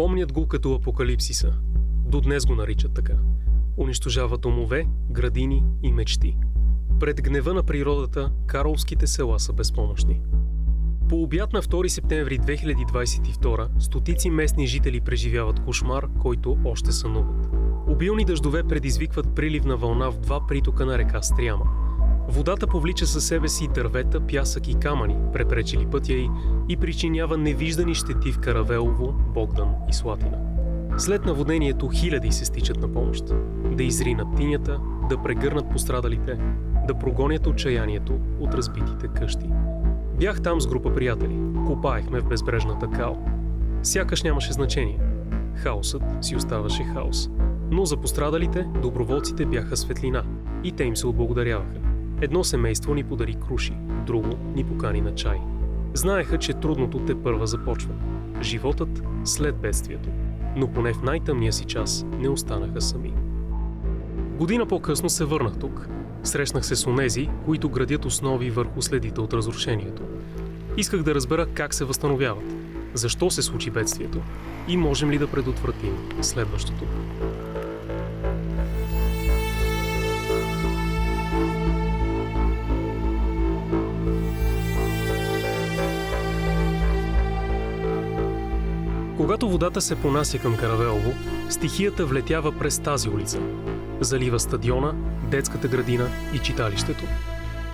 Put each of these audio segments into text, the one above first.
Помнят го като апокалипсиса. До днес го наричат така. Унищожава домове, градини и мечти. Пред гнева на природата, карловските села са безпомощни. По обяд на 2 септември 2022 стотици местни жители преживяват кошмар, който още сънуват. Обилни дъждове предизвикват приливна вълна в 2 притока на река Стряма. Водата повлича със себе си дървета, пясък и камъни, препречили пътя й и причинява невиждани щети в Каравелово, Богдан и Слатина. След наводнението хиляди се стичат на помощ. Да изринат тинята, да прегърнат пострадалите, да прогонят отчаянието от разбитите къщи. Бях там с група приятели. Копаехме в безбрежната кал. Сякаш нямаше значение. Хаосът си оставаше хаос. Но за пострадалите, доброволците бяха светлина и те им се отблагодаряваха. Едно семейство ни подари круши, друго ни покани на чай. Знаеха, че трудното тепърва започва. Животът след бедствието. Но поне в най-тъмния си час не останаха сами. Година по-късно се върнах тук. Срещнах се с онези, които градят основи върху следите от разрушението. Исках да разбера как се възстановяват, защо се случи бедствието и можем ли да предотвратим следващото. Когато водата се понася към Каравелово, стихията влетява през тази улица. Залива стадиона, детската градина и читалището.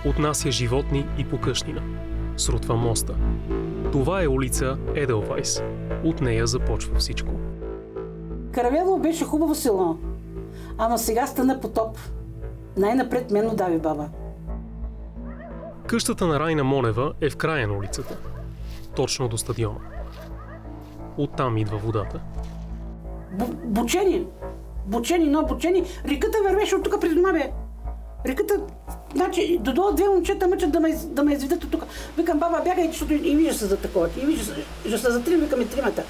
Отнася животни и покъщнина. Срутва моста. Това е улица Еделвайс. От нея започва всичко. Каравелово беше хубаво село, ама сега стана потоп. Най-напред мен удави баба. Къщата на Райна Монева е в края на улицата. Точно до стадиона. Оттам идва водата. Бучени, реката вървеше от тук през дома, бе. Реката, значи, додолу 2 момчета мъчат да ме изведат от тук. Викам, баба, бягай, защото и вижда се за такова. И вижда се за 3, викам и 3-мата.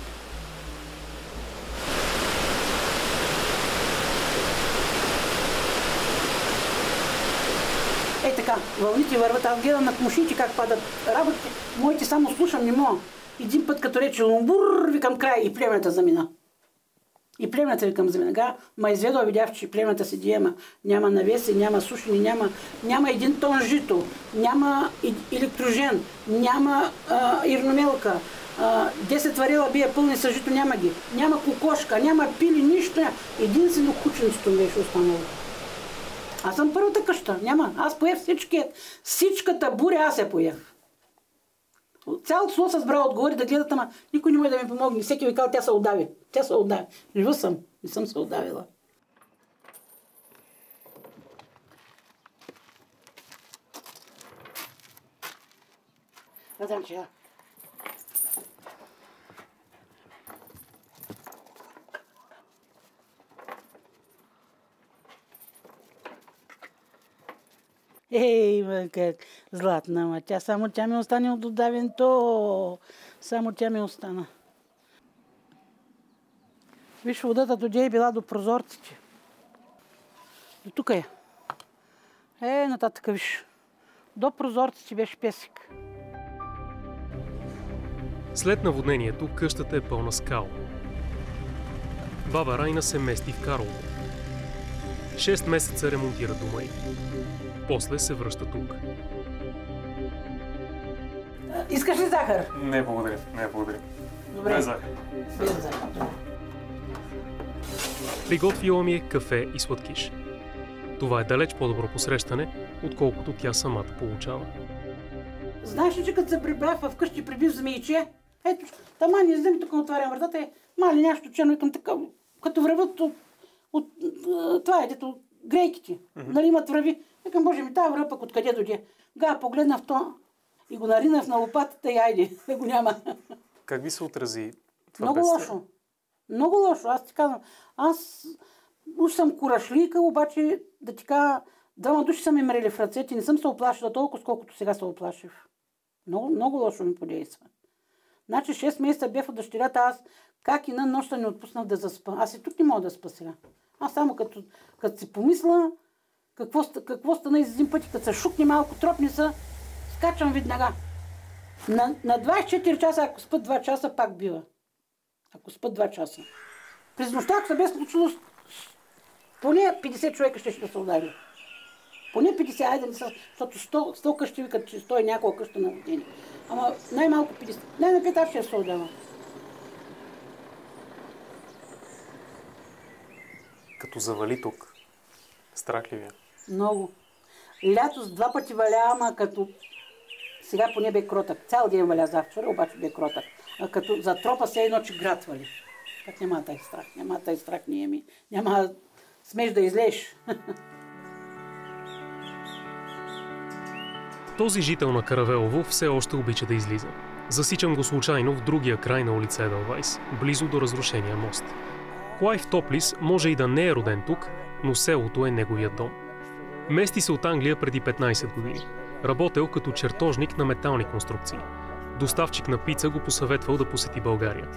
Ей така, вълните върват, аз гледам на комшиите как падат работите. Моите само слушам, не мога. Един път като рече лумбур, викам край и племената замина. И племената викам замина. Ма изведох, видях, че племената си диема. Няма навеси, няма сушени, няма 1 тон жито, няма електрожен, няма ирномелка. 10 варела бие пълни с жито, няма ги. Няма кокошка, няма пили, нищо. Единствено кученцето беше останало. Аз съм първата къща, няма. Аз поех всичката буря, аз я поех. Цялото село се сбра отгоре да гледат, ама никой не може да ми помогне. Всеки ви казва, тя се отдави. Тя се отдави. Жива съм. Не съм се отдавила. Знам, че ей, как златна, ма тя само тя ми остане от отдавенето. Само тя ми остана. Виж, водата доде и била до прозорците. До тук е. Нататък виж. До прозорците беше песък. След наводнението къщата е пълна скал. Баба Райна се мести в Карлово. 6 месеца ремонтира дома й. После се връща тук. Искаш ли захар? Не, благодаря. Добре. Без захар. Без захар. Приготвила ми е кафе и сладкиш. Това е далеч по-добро посрещане, отколкото тя самата получава. Знаеш ли, че като се прибрах вкъщи, прибив змийче? Ето, тама не знам, тук отварям вратата, мали нещо чено, викам така, като връват от това е, дето грейките. Нали имат връви. Викам, боже ми, тази връв пък откъде дойде? Погледнах в то и го наринах на лопатата и айде, да го няма. Как ви се отрази това Много лошо. Много лошо. Аз ти казвам, аз уж съм курашлийка, обаче да ти кажа, 2 души са ме мрели в ръцете, не съм се оплашила толкова, сколкото сега се оплаших. Много, много лошо ми подейства. Значи 6 месеца бях от дъщерята, аз как и на нощта не отпуснах да заспа. Аз и тук не мога да спа сега. Аз само като си помисля, какво стана един път, като се шукне малко, тропни са, скачам веднага. На 24 часа, ако спът 2 часа, пак бива. Ако спят 2 часа. През нощта, ако се бе случило, поне 50 човека ще се удари. Поне 50, айде не са, защото 100 къщи викат, че 100 и няколко къща на водени. Ама най-малко 50. Най-напред аз ще се удава. Като завали тук, страх ли ви е? Много. Лято с 2 пъти валя, ама като сега поне бе кротък. Цял ден валя завчера, обаче бе кротък. А като затропа се едно, че град вали. Как няма тай страх, няма тай страх ние ми. Няма смеш да излезеш. Този жител на Каравелово все още обича да излиза. Засичам го случайно в другия край на улица Еделвайс, близо до разрушения мост. Клайв Топлис може и да не е роден тук, но селото е неговият дом. Мести се от Англия преди 15 години. Работел като чертожник на метални конструкции. Доставчик на пица го посъветвал да посети България.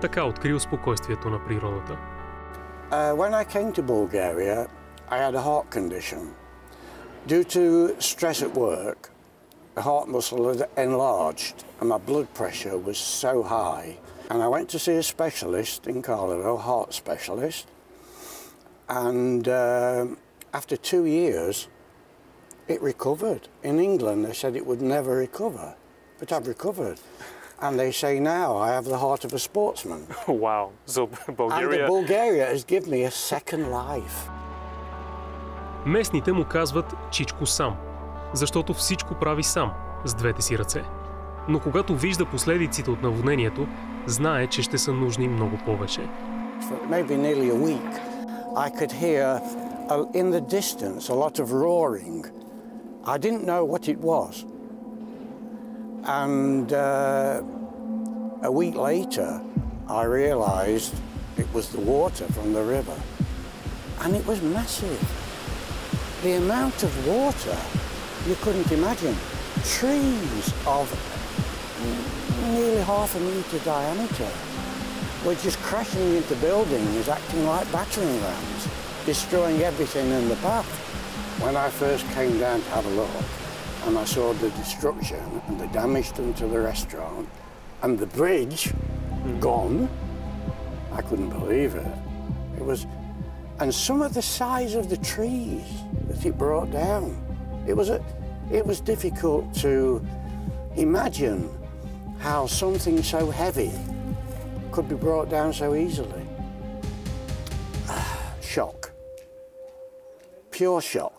Така открил спокойствието на природата. When I came to Bulgaria, I had a heart condition. Due to stress at work, the heart muscle had enlarged and my blood pressure was so high. And I went to see a specialist in Carlisle, heart specialist. And after 2 years, it recovered. In England, they said it would never recover, but I've recovered. And they say now I have the heart of a sportsman. Wow, so Bulgaria... And Bulgaria has given me a second life. Местните му казват Чичко сам, защото всичко прави сам, с двете си ръце. Но когато вижда последиците от наводнението, знае, че ще са нужни много повече. Maybe nearly a week, I could hear in the distance a lot of roaring. I didn't know what it was. And a week later, I realized it was the water from the river. And it was massive. The amount of water, you couldn't imagine. Trees of nearly half a metre diameter were just crashing into buildings, acting like battering rams, destroying everything in the path. When I first came down to have a look, and I saw the destruction and the damage done to the restaurant, and the bridge gone, I couldn't believe it. It was, and some of the size of the trees that it brought down, it was difficult to imagine how something so heavy could be brought down so easily. Shock. Pure shock.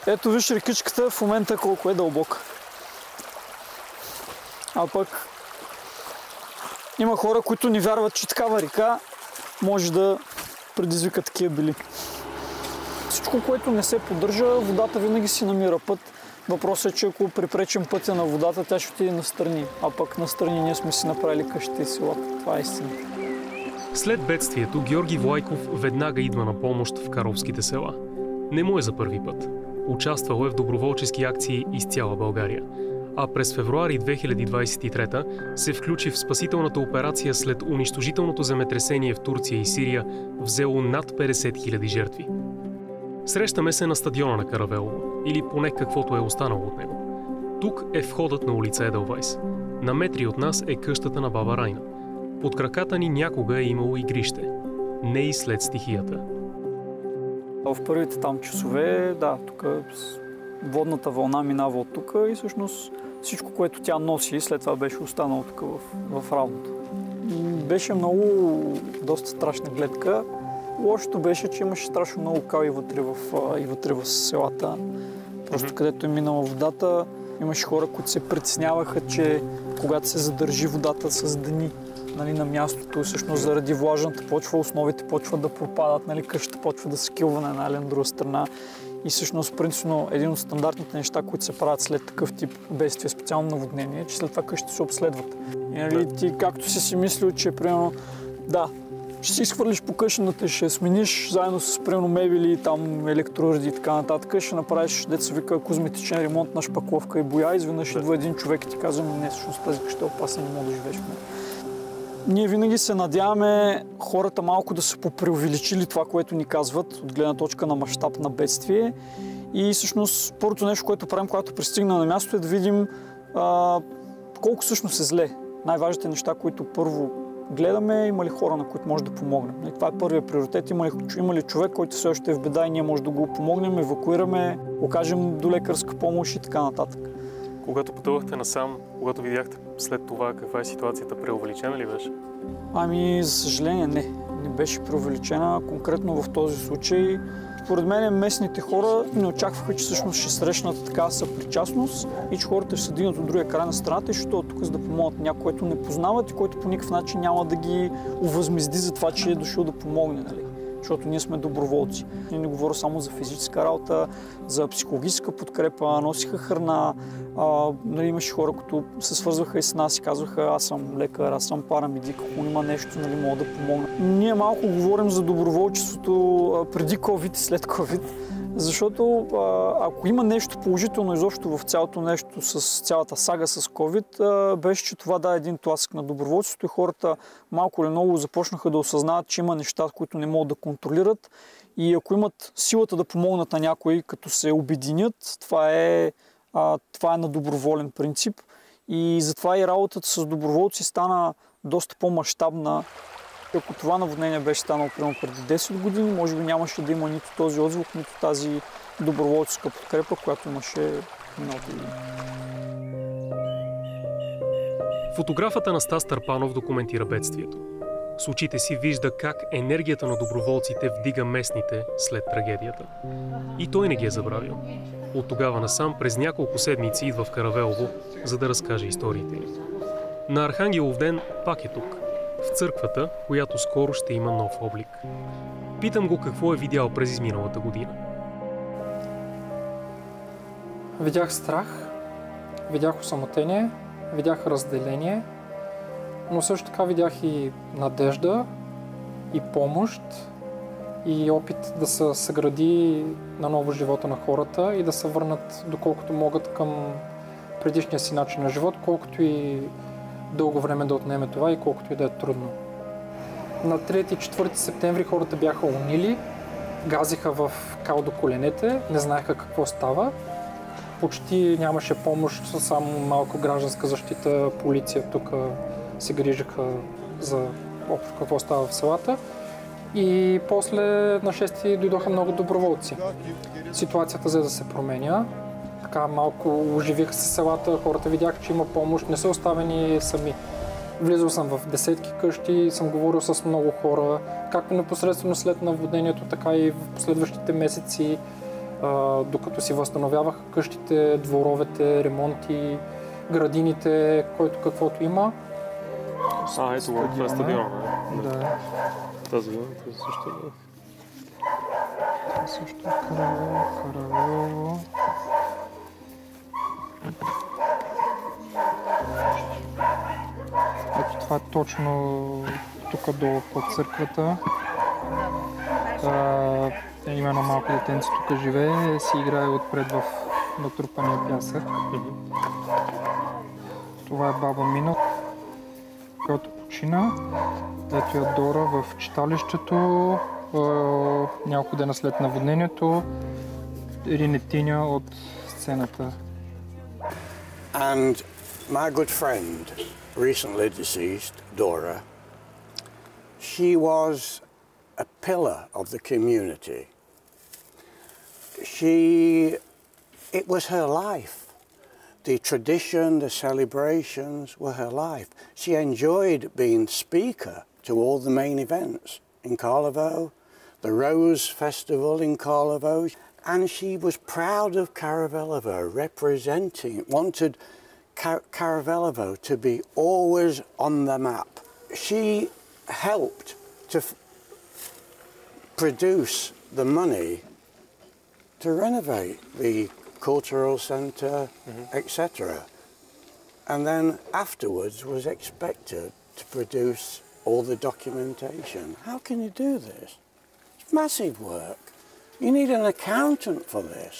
Ето виж рекичката в момента колко е дълбока. А пък има хора, които не вярват, че такава река може да предизвика такива бели. Всичко, което не се поддържа, водата винаги си намира път. Въпросът е, че ако припречим пътя на водата, тя ще отиде настрани. А пък настрани ние сме си направили къщите и селата. Това е истината. След бедствието, Георги Влайков веднага идва на помощ в карловските села. Не му е за първи път. Участвал е в доброволчески акции из цяла България. А през февруари 2023 се включи в спасителната операция след унищожителното земетресение в Турция и Сирия, взело над 50 000 жертви. Срещаме се на стадиона на Каравелово, или поне каквото е останало от него. Тук е входът на улица Еделвайс. На метри от нас е къщата на баба Райна. Под краката ни някога е имало игрище. Не и след стихията. В първите там часове, да, тук водната вълна минава от тук и всъщност всичко, което тя носи, след това беше останало тук в равното. Беше много доста страшна гледка. Лошото беше, че имаше страшно много кали вътре в селата. Просто където е минала водата, имаше хора, които се притесняваха, че когато се задържи водата с дни, нали, на мястото, всъщност заради влажната почва, основите почват да пропадат, нали, къщата почва да се килва на една или на друга страна. И всъщност, принципно, един от стандартните неща, които се правят след такъв тип бедствие, специално наводнение, е, че след това къщите се обследват. И, нали, ти както си мислил, че примерно, да, ще си изхвърлиш по къщината, ще смениш заедно с примерно мебели, там електроуреди и така нататък, ще направиш, деца вика, козметичен ремонт на шпакловка и боя, изведнъж идва един човек и ти казва, не, всъщност тази къща е опасна, не мога да живееш в нея. Ние винаги се надяваме хората малко да са попреувеличили това, което ни казват от гледна точка на мащаб на бедствие. И всъщност първото нещо, което правим, когато пристигна на място, е да видим колко всъщност е зле. най-важните неща, които първо гледаме, има ли хора, на които може да помогнем. Това е първият приоритет. Има ли човек, който все още е в беда и ние може да го помогнем, евакуираме, окажем до лекарска помощ и така нататък. Когато пътувахте насам, когато видяхте след това каква е ситуацията, преувеличена ли беше? Ами, за съжаление, не беше преувеличена. Конкретно в този случай, според мен местните хора не очакваха, че всъщност ще срещнат такава съпричастност и че хората ще се дигнат от другия край на страната и ще отидат тук, за да помогнат някой, който не познават и който по никакъв начин няма да ги увъзмезди за това, че е дошъл да помогне. Нали? Защото ние сме доброволци. Ние не говоря само за физическа работа, за психологическа подкрепа, носиха храна. Нали, имаше хора, които се свързваха и с нас и казваха: аз съм лекар, аз съм парамедик, ако има нещо, нали, мога да помогна. Ние малко говорим за доброволчеството преди COVID и след COVID, защото ако има нещо положително изобщо в цялото нещо с цялата сага с COVID, беше, че това даде един тласък на доброволчеството и хората малко или много започнаха да осъзнават, че има неща, които не могат да контролират и ако имат силата да помогнат на някой, като се обединят, това е на доброволен принцип и затова и работата с доброволци стана доста по-мащабна. Ако това наводнение беше станало примерно преди 10 години, може би нямаше да има нито този отзвук, нито тази доброволческа подкрепа, която имаше миналата година. Фотографът Анастас Търпанов документира бедствието. С очите си вижда как енергията на доброволците вдига местните след трагедията. И той не ги е забравил. От тогава насам през няколко седмици идва в Каравелово, за да разкаже историите им. На Архангелов ден пак е тук, в църквата, която скоро ще има нов облик. Питам го какво е видял през изминалата година. Видях страх, видях осамотение, видях разделение, но също така видях и надежда, и помощ, и опит да се съгради наново живота на хората и да се върнат доколкото могат към предишния си начин на живот, колкото и дълго време да отнеме това и колкото и да е трудно. На 3 и 4 септември хората бяха унили, газиха в кал до коленете, не знаеха какво става. Почти нямаше помощ, само малко гражданска защита, полиция тук се грижаха за какво става в селата. И после на 6 дойдоха много доброволци. Ситуацията взе да се променя. Така малко оживиха се селата, хората видяха, че има помощ, не са оставени сами. Влизал съм в десетки къщи, съм говорил с много хора, както непосредствено след наводнението, така и в последващите месеци, докато си възстановяваха къщите, дворовете, ремонти, градините, който каквото има. Ето го, това е стадион. Да. Тази също е. Това също е Каравелово. Ето това е точно тук долу под църквата. Има едно малко детенце тук живее, си играе отпред в натрупания пясък. Това е баба Мина, която почина. Ето я Дора в читалището, няколко дена след наводнението. Ринетиня от сцената. And my good friend, recently deceased, Dora, she was a pillar of the community. It was her life. The tradition, the celebrations were her life. She enjoyed being speaker to all the main events in Karlovo, the Rose Festival in Karlovo, and she was proud of Caravellovo, wanted Caravellovo to be always on the map. She helped to produce the money to renovate the cultural centre, etc. And then afterwards was expected to produce all the documentation. How can you do this? It's massive work. You need an accountant for this.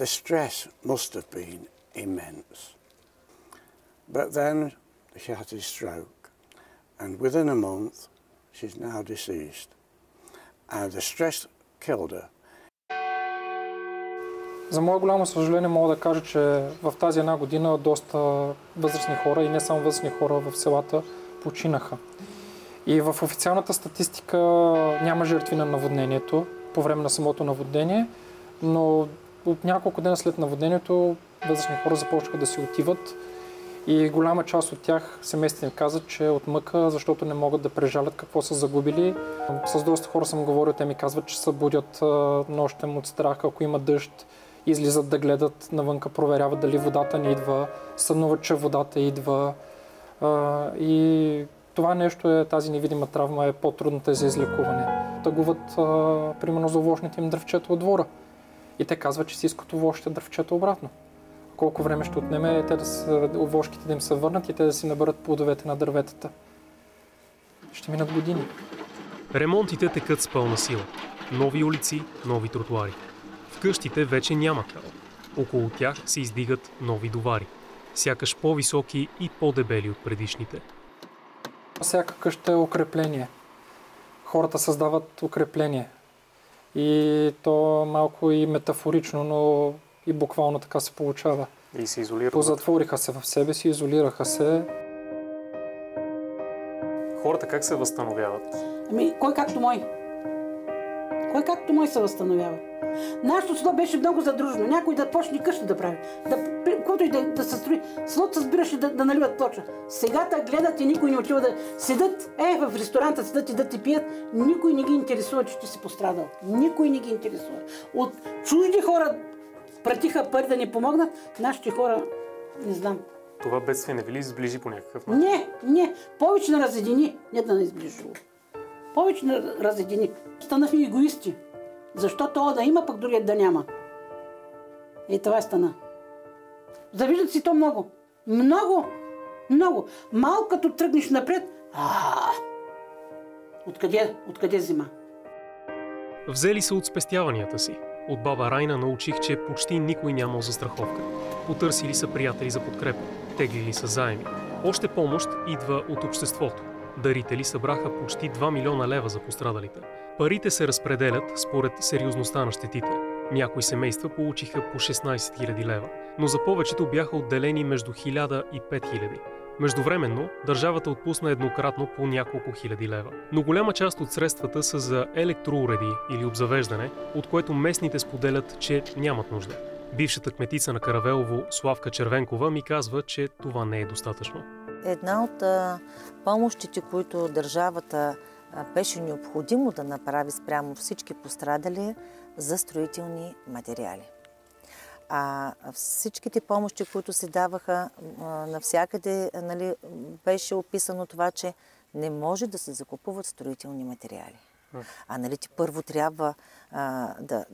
The stress must have been immense. But then she had a stroke, and within a month she's now deceased. And the stress killed her. За мое голямо съжаление мога да кажа, че в тази една година доста възрастни хора и не само възрастни хора в селата починаха. И в официалната статистика няма жертви на наводнението по време на самото наводнение, но от няколко дена след наводнението възрастни хора започнаха да си отиват и голяма част от тях семействата им казват, че от мъка, защото не могат да прежалят какво са загубили. С доста хора съм говорил, те ми казват, че се будят нощем от страх, ако има дъжд, излизат да гледат навънка, проверяват дали водата не идва, сънуват, че водата идва. И това нещо тази невидима травма е по-трудната за излекуване. Тъгуват, примерно, за овощните им дръвчета от двора. И те казват, че си искат овощите дръвчета обратно. Колко време ще отнеме овощките да им се върнат и те да си наберат плодовете на дърветата. Ще минат години. Ремонтите текат с пълна сила. Нови улици, нови тротуари. В къщите вече няма кал. Около тях се издигат нови довари. Сякаш по-високи и по-дебели от предишните. Всяка къща е укрепление. Хората създават укрепление. И то малко и метафорично, но и буквално така се получава. И се изолират. Позатвориха се в себе си, изолираха се. Хората как се възстановяват? Кой както мой. Кой както мой се възстановява. Нашето село беше много задружно. Някой да почне къща да прави. Каквото и да се строи. Селото се сбираше да наливат плоча. Сега гледат и никой не отива да седат. В ресторанта седат и да ти пият. Никой не ги интересува, че ти си пострадал. Никой не ги интересува. От чужди хора пратиха пари да ни помогнат. Нашите хора не знам. Това бедствие не ви ли сближи по някакъв начин? Не. Повече на разедини. Не да не изближи. Повече на разедини. Станахме егоисти. Защо това да има, пък другият да няма? Това стана. Завиждат си то много. Много. Малко като тръгнеш напред, Откъде взима? Взели се от спестяванията си. От баба Райна научих, че почти никой нямал застраховка. Потърсили са приятели за подкрепа. Теглили са заеми. Още помощ идва от обществото. Дарители събраха почти 2 милиона лева за пострадалите. Парите се разпределят според сериозността на щетите. Някои семейства получиха по 16 000 лева, но за повечето бяха отделени между 1000 и 5000. Междувременно, държавата отпусна еднократно по няколко хиляди лева. Но голяма част от средствата са за електроуреди или обзавеждане, от което местните споделят, че нямат нужда. Бившата кметица на Каравелово, Славка Червенкова, ми казва, че това не е достатъчно. Една от помощите, които държавата беше необходимо да направи спрямо всички пострадали, за строителни материали. А всичките помощи, които се даваха навсякъде, беше описано това, че не може да се закупуват строителни материали. Ти първо трябва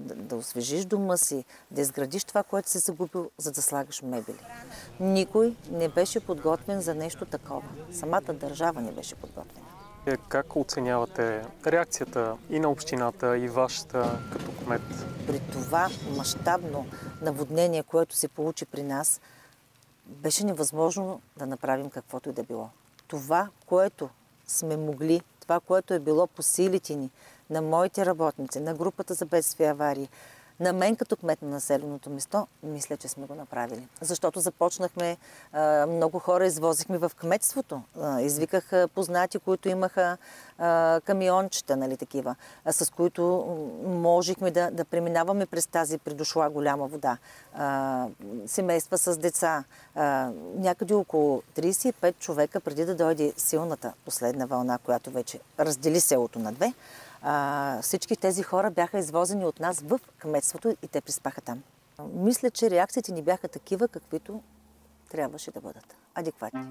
да освежиш дома си, да изградиш това, което си загубил, за да слагаш мебели. Никой не беше подготвен за нещо такова. Самата държава не беше подготвена. Как оценявате реакцията и на общината, и вашата като кмет? При това мащабно наводнение, което се получи при нас, беше невъзможно да направим каквото и да било. Това, което сме могли, това, което е било по силите ни, на моите работници, на групата за бедствия и аварии, на мен като кмет на населеното место, мисля, че сме го направили. Защото започнахме, много хора извозихме в кметството. Извиках познати, които имаха камиончета, такива, с които можехме да преминаваме през тази придошла голяма вода. Семейства с деца. Някъде около 35 човека, преди да дойде силната последна вълна, която вече раздели селото на две, всички тези хора бяха извозени от нас в кметството и те приспаха там. Мисля, че реакциите ни бяха такива, каквито трябваше да бъдат. Адекватни.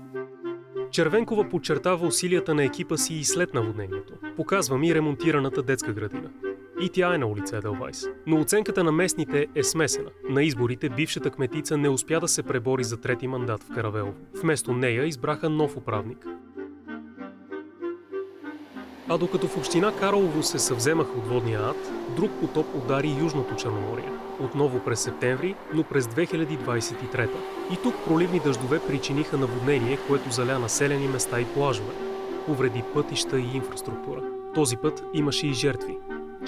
Червенкова подчертава усилията на екипа си и след наводнението. Показва ми ремонтираната детска градина. И тя е на улица Еделвайс. Но оценката на местните е смесена. На изборите бившата кметица не успя да се пребори за трети мандат в Каравелово. Вместо нея избраха нов управник. А докато в община Карлово се съвземаха от водния ад, друг потоп удари Южното Черноморие. Отново през септември, но през 2023. И тук проливни дъждове причиниха наводнение, което заля населени места и плажове. Повреди пътища и инфраструктура. Този път имаше и жертви.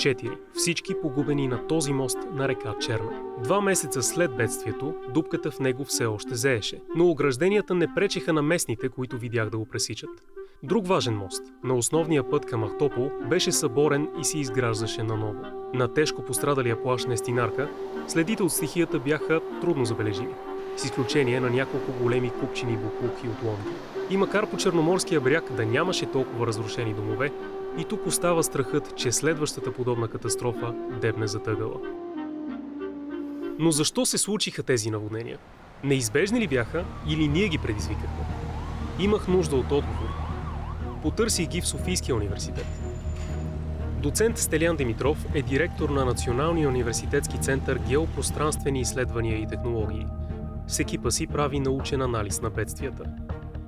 4. Всички погубени на този мост на река Черна. 2 месеца след бедствието, дупката в него все още зееше, но огражденията не пречеха на местните, които видях да го пресичат. Друг важен мост, на основния път към Ахтопол, беше съборен и се изграждаше наново. На тежко пострадалия плаж на Стинарка, следите от стихията бяха трудно забележими, с изключение на няколко големи купчини боклук и отломки. И макар по Черноморския бряг да нямаше толкова разрушени домове, и тук остава страхът, че следващата подобна катастрофа дебне зад ъгъла. Но защо се случиха тези наводнения? Неизбежни ли бяха или ние ги предизвикахме? Имах нужда от отговори. Потърсих ги в Софийския университет. Доцент Стелян Димитров е директор на Националния университетски център Геопространствени изследвания и технологии. С екипа си прави научен анализ на бедствията.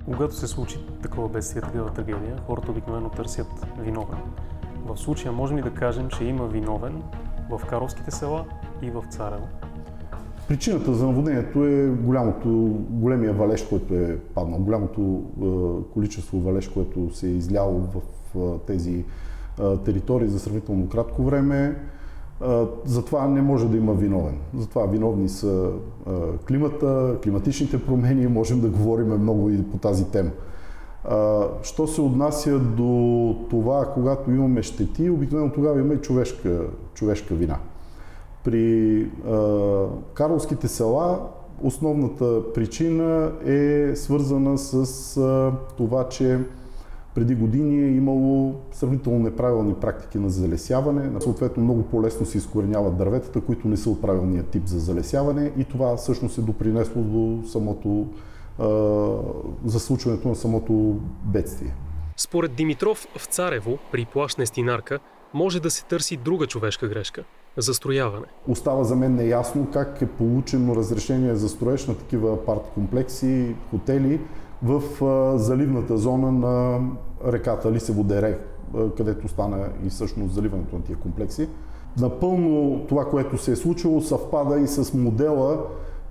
Когато се случи такова бедствие, такава трагедия, хората обикновено търсят виновен. В случая можем ли да кажем, че има виновен в Карловските села и в Царево? Причината за наводнението е големия валеж, който е паднал, голямото количество валеж, което се е изляло в тези територии за сравнително кратко време. Затова не може да има виновен. Затова виновни са климата, климатичните промени, можем да говорим много и по тази тема. Що се отнася до това, когато имаме щети, обикновено тогава има и човешка вина. При Карловските села основната причина е свързана с това, че преди години е имало сравнително неправилни практики на залесяване. Съответно, много по-лесно се изкореняват дърветата, които не са от правилния тип за залесяване, и това всъщност е допринесло до за случването на самото бедствие. Според Димитров, в Царево, при плаж на Стинарка, може да се търси друга човешка грешка – застрояване. Остава за мен неясно как е получено разрешение за строеж на такива апарт-комплекси, хотели в заливната зона на реката Лисево дере, където стана и всъщност заливането на тия комплекси. Напълно това, което се е случило, съвпада и с модела,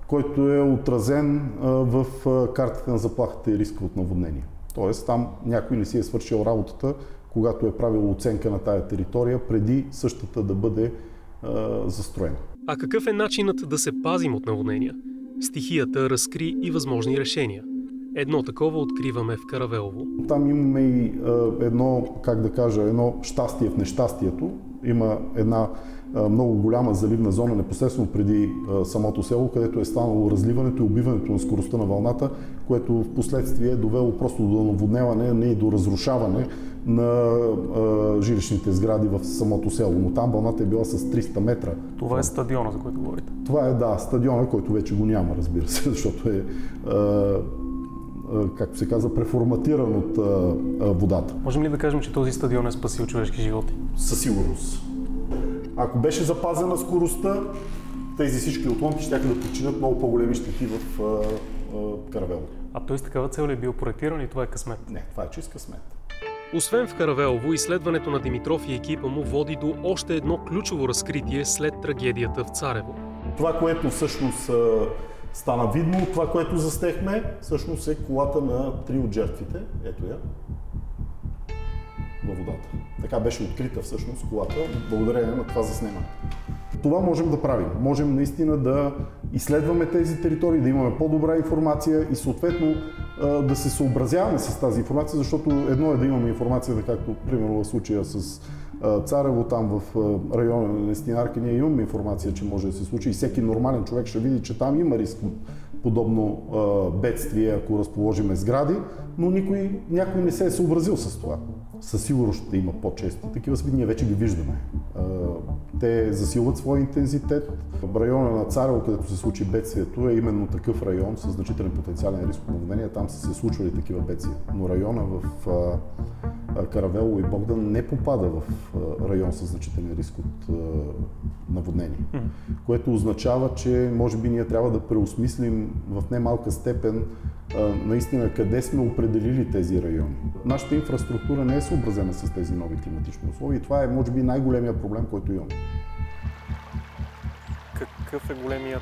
който е отразен в картата на заплахата и риска от наводнение. Тоест там някой не си е свършил работата, когато е правил оценка на тая територия, преди същата да бъде застроена. А какъв е начинът да се пазим от наводнения? Стихията разкри и възможни решения. Едно такова откриваме в Каравелово. Там имаме и едно щастие в нещастието. Има една много голяма заливна зона непосредствено преди самото село, където е станало разливането и убиването на скоростта на вълната, което в последствие е довело просто до наводняване, а не и до разрушаване на жилищните сгради в самото село. Но там вълната е била с 300 метра. Това е стадиона, за който говорите? Това е, стадиона, който вече го няма, разбира се, защото е както се казва, преформатиран от водата. Можем ли да кажем, че този стадион е спасил човешки животи? Със сигурност. Ако беше запазена скоростта, тези всички отломки ще да причинят много по-големи щети в Каравелово. А той с такава цел ли е бил проектиран и това е късмет? Не, това е чист късмет. Освен в Каравелово, изследването на Димитров и екипа му води до още едно ключово разкритие след трагедията в Царево. Това, което всъщност стана видно, това, което застехме, всъщност е колата на 3 от жертвите. Ето я. Във водата. Така беше открита всъщност колата, благодарение на това заснемане. Това можем да правим. Можем наистина да изследваме тези територии, да имаме по-добра информация и съответно да се съобразяваме с тази информация, защото едно е да имаме информацията, както примерно в случая с Царево, там в района на Стинарка, ние имаме информация, че може да се случи и всеки нормален човек ще види, че там има риск от подобно бедствие, ако разположиме сгради, но някой не се е съобразил с това. Със сигурност ще има по-чести. Такива събития ние вече ги виждаме. Те засилват своя интензитет. В района на Царево, където се случи бедствието, е именно такъв район с значителен потенциален риск от наводнение. Там са се случвали такива бедствия. Но района в Каравелово и Богдан не попада в район с значителен риск от наводнение. Което означава, че може би ние трябва да преосмислим в немалка степен наистина къде сме определили тези райони. Нашата инфраструктура не е съобразена с тези нови климатични условия и това е може би най-големия проблем, който имаме. Какъв е големият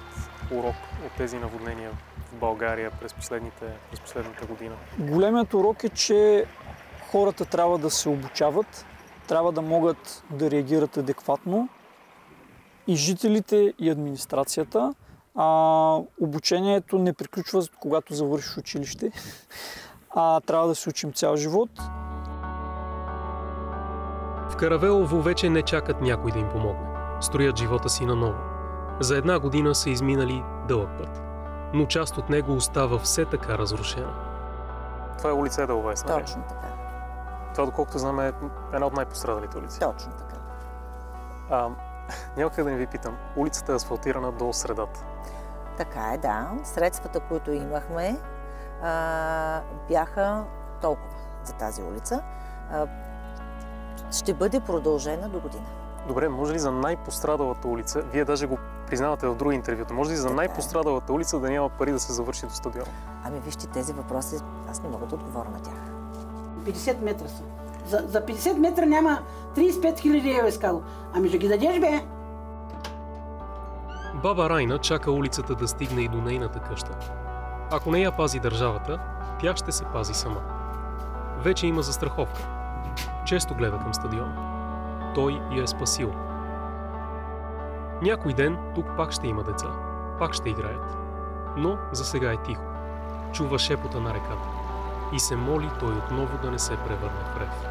урок от тези наводнения в България през последната година? Големият урок е, че хората трябва да се обучават трябва да могат да реагират адекватно и жителите, и администрацията. Обучението не приключва, когато завършиш училище. Трябва да се учим цял живот. В Каравелово вече не чакат някой да им помогне. Строят живота си наново. За 1 година са изминали дълъг път, но част от него остава все така разрушена. Това е улица Еделвайс, нали? Точно така. Това, доколкото знам, е една от най-пострадалите улици. Точно така. Няма как да не ви питам. Улицата е асфалтирана до средата. Така е, да. Средствата, които имахме, бяха толкова за тази улица. Ще бъде продължена до година. Добре, може ли за най-пострадалата улица, вие даже го признавате в други интервюта, може ли за най-пострадалата улица да няма пари да се завърши до стадиона? Вижте, тези въпроси, аз не мога да отговоря на тях. 50 метра са. За 50 метра няма 35 000 евро искало. Ще ги дадеш, бе? Баба Райна чака улицата да стигне и до нейната къща. Ако не я пази държавата, тя ще се пази сама. Вече има застраховка. Често гледа към стадиона. Той я е спасил. Някой ден тук пак ще има деца. Пак ще играят. Но за сега е тихо. Чува шепота на реката. И се моли той отново да не се превърне в рев.